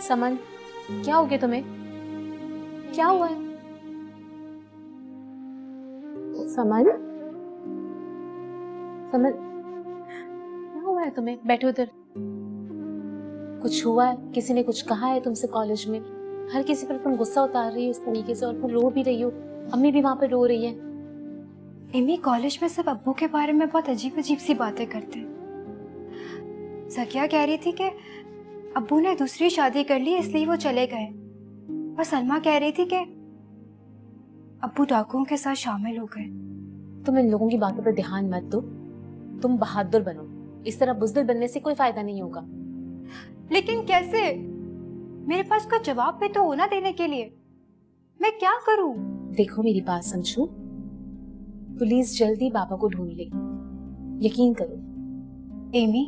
समन, क्या हो गया तुम्हें? क्या हुआ है? समन, समन, क्या हुआ है तुम्हें? बैठो उधर। कुछ हुआ है? किसी ने कुछ कहा है तुमसे कॉलेज में? हर किसी पर तुम गुस्सा उतार रही हो इस तरीके से, और तुम रो भी रही हो। अम्मी भी वहां पे रो रही है। एमी, कॉलेज में सब अब्बू के बारे में बहुत अजीब अजीब सी बातें करते हैं। ज़किया कह रही थी कि अब्बू ने दूसरी शादी कर ली इसलिए वो चले गए, और सलमा कह रही थी कि अब्बू डाकुओं के साथ शामिल हो गए। तुम इन लोगों की बातों पर ध्यान मत दो, तुम बहादुर बनो। इस तरह बुज़दिल बनने से कोई फायदा नहीं होगा। लेकिन कैसे? मेरे पास कोई जवाब भी तो होना देने के लिए। मैं क्या करूं? देखो मेरी बात समझो, पुलिस जल्दी पापा को ढूंढ लेगी, यकीन करो। एमी,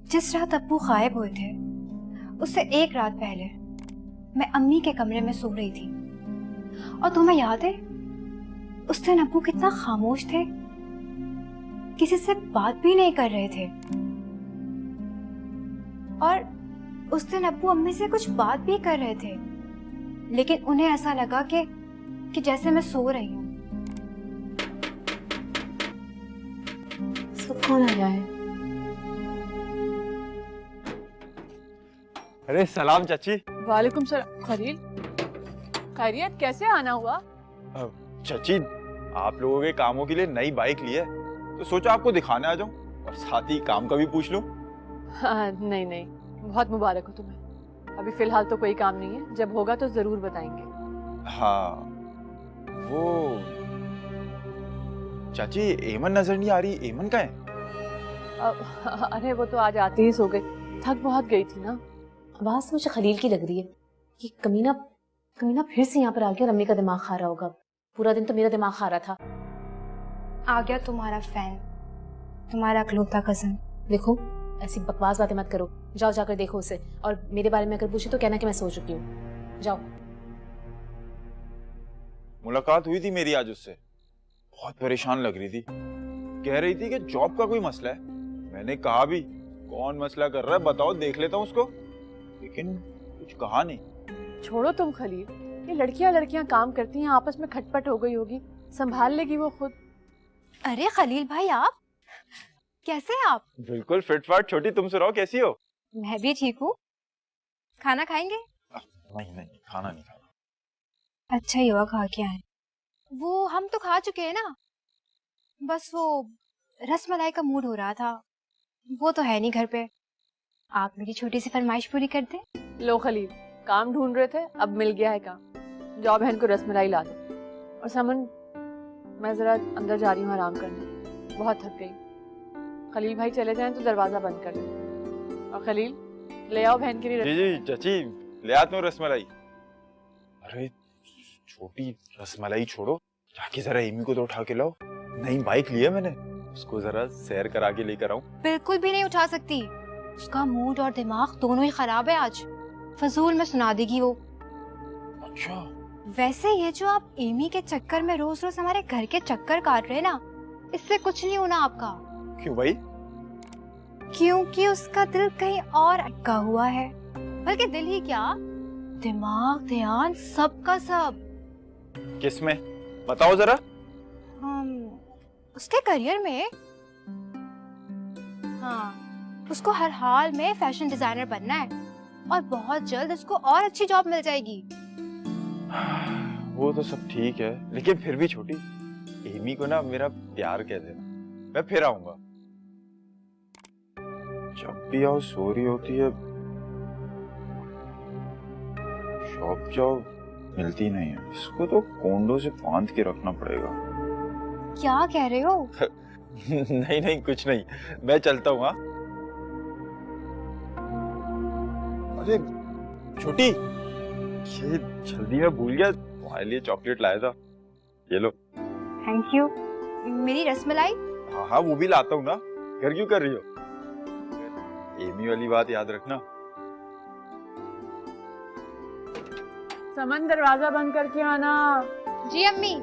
जिस रात अब्बू गायब हुए थे उससे एक रात पहले मैं अम्मी के कमरे में सो रही थी, और तुम्हें याद है उस दिन अब्बू कितना खामोश थे, किसी से बात भी नहीं कर रहे थे। और उस दिन अब्बू अम्मी से कुछ बात भी कर रहे थे, लेकिन उन्हें ऐसा लगा कि जैसे मैं सो रही हूँ। सब कौन आया है? अरे सलाम चाची। वालेकुम सलाम। खलील, खैरियत? कैसे आना हुआ? चाची, आप लोगों के कामों के लिए नई बाइक ली है, तो सोचा आपको दिखाने आ जाऊं और साथ ही काम का भी पूछ लूं। हाँ, नहीं नहीं, बहुत मुबारक हो तुम्हें। अभी फिलहाल तो कोई काम नहीं है, जब होगा तो जरूर बताएंगे। हाँ, वो चाची एमन नजर नहीं आ रही, एमन का है? अरे वो तो आज आते ही सो गई, थक बहुत गई थी ना। आवाज तो मुझे खलील की लग रही है। कि कमीना कमीना फिर से यहाँ पर आ गया और अम्मी का दिमाग खा रहा होगा। पूरा दिन तो मेरा दिमाग खा रहा था। आ गया तुम्हारा फैन, तुम्हारा अकलौता कजन। देखो, ऐसी बकवास बातें मत करो। जाओ जाकर देखो उसे, और मेरे बारे में अगर पूछे तो कहना कि मैं सो चुकी हूँ। जाओ। मुलाकात हुई थी मेरी आज उससे, बहुत परेशान लग रही थी। कह रही थी कि जॉब का कोई मसला है। मैंने कहा भी कौन मसला कर रहा है बताओ, देख लेता हूँ उसको, लेकिन कुछ कहा नहीं। छोड़ो तुम खलील, ये लड़कियां लड़कियां काम करती हैं, आपस में खटपट हो गई होगी, संभाल लेगी वो खुद। अरे खलील भाई, आप कैसे हैं? आप बिल्कुल फिटफाट। छोटी, तुम सुनाओ कैसी हो? मैं भी ठीक हूँ। खाना खाएंगे? नहीं नहीं, खाना नहीं खाना। अच्छा ही हुआ खा के आए। वो हम तो खा चुके हैं ना, बस वो रसमलाई का मूड हो रहा था। वो तो है नहीं घर पे, आप मेरी छोटी सी फरमाइश पूरी कर दें। लो खलील, काम ढूंढ रहे थे, अब मिल गया है काम। जाओ बहन को रसमलाई ला दो। और समन, मैं जरा अंदर जा रही हूँ आराम करने, बहुत थक गई। खलील भाई चले जाएं तो दरवाजा बंद कर दो। और खलील, ले आओ बहन के लिए। जी जी चाची, ले आता हूँ रसमलाई। अरे छोटी, रसमलाई छोड़ो, जाके जरा एमी को तो उठा के लाओ। नई बाइक ली है मैंने, उसको जरा सैर करा के लेकर आऊं। बिल्कुल भी नहीं उठा सकती, उसका मूड और दिमाग दोनों ही खराब है आज। फजूल में सुना देगी वो। अच्छा, वैसे ये जो आप एमी के चक्कर में रोज रोज हमारे घर के चक्कर काट रहे हैं ना, इससे कुछ नहीं होना आपका। क्यों भाई? क्योंकि उसका दिल कहीं और अटका हुआ है। बल्कि दिल ही क्या, दिमाग ध्यान सबका सब। किसमें? बताओ जरा। उसके करियर में। हाँ, उसको हर हाल में फैशन डिजाइनर बनना है, और बहुत जल्द उसको और अच्छी जॉब मिल जाएगी। वो तो सब ठीक है, लेकिन फिर भी छोटी, एमी को ना मेरा प्यार कह देना, मैं फिर आऊंगा। जब भी आओ सो रही होती है, शॉप जाओ मिलती नहीं है। इसको तो कोंडो से बांध के रखना पड़ेगा। क्या कह रहे हो? नहीं नहीं, कुछ नहीं, मैं चलता हूँ। हाँ, अरे छोटी, ये जल्दी में भूल गया, तुम्हारे लिए चॉकलेट लाया था, ये लो। Thank you. मेरी रसमलाई? हाँ हाँ, वो भी लाता हूँ ना, घर क्यों कर रही हो? एमी वाली बात याद रखना। समन, दरवाजा बंद करके आना। जी अम्मी।